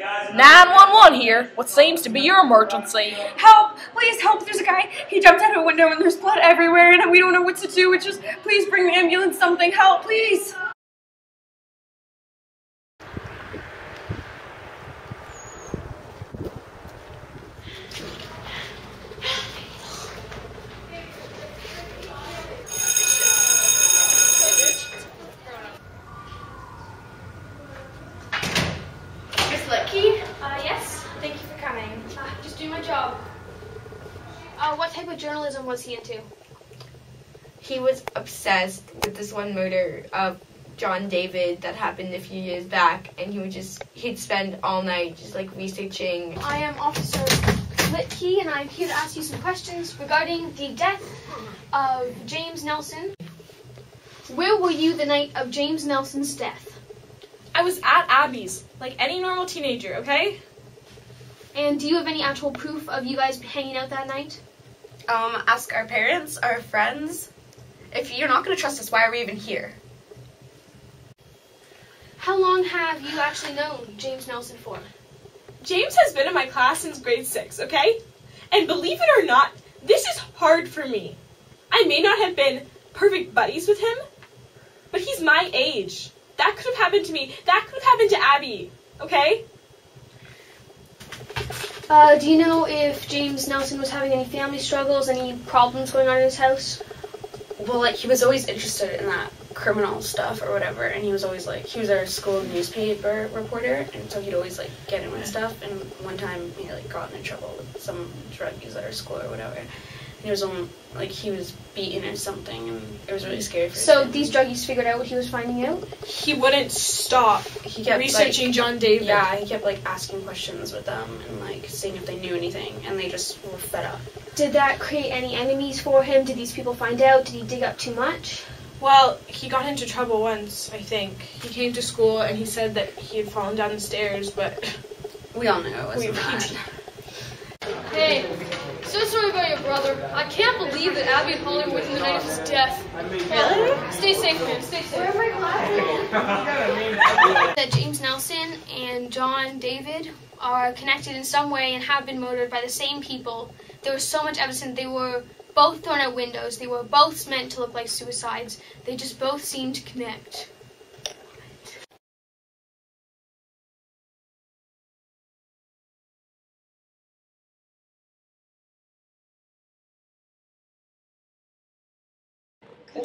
911 here. What seems to be your emergency? Help! Please help! There's a guy. He jumped out of a window and there's blood everywhere and we don't know what to do. Just please bring the ambulance. Something. Help, please! Miss Licky? Yes. Thank you for coming. Just doing my job. What type of journalism was he into? He was obsessed with this one murder of John David that happened a few years back, and he'd spend all night just like researching. I am Officer Licky, and I'm here to ask you some questions regarding the death of James Nelson. Where were you the night of James Nelson's death? I was at Abby's, like any normal teenager, okay? And do you have any actual proof of you guys hanging out that night? Ask our parents, our friends. If you're not going to trust us, why are we even here? How long have you actually known James Nelson for? James has been in my class since grade 6, okay? And believe it or not, this is hard for me. I may not have been perfect buddies with him, but he's my age. That could have happened to me. That could have happened to Abby, okay? Do you know if James Nelson was having any family struggles, any problems going on in his house? Well, like, he was always interested in that criminal stuff or whatever, and he was always, like, he was our school newspaper reporter, and so he'd always, like, get in with stuff, and one time he, like, got in trouble with some drug use at our school or whatever, and he was, like, he was beaten or something, and it was really scary for him. So these druggies figured out what he was finding out? He wouldn't stop He kept researching like, John David. Yeah, he kept, like, asking questions with them, and, like, seeing if they knew anything, and they just were fed up. Did that create any enemies for him? Did these people find out? Did he dig up too much? Well, he got into trouble once, I think. He came to school and he said that he had fallen down the stairs, but We all knew it wasn't that. Hey, so sorry about your brother. I can't believe that Abby and Holly were with him the night of his death. Really? Stay safe, man. Stay safe. Where am I? That James Nelson and John David are connected in some way and have been murdered by the same people. There was so much evidence. They were both thrown out windows. They were both meant to look like suicides. They just both seemed to connect. The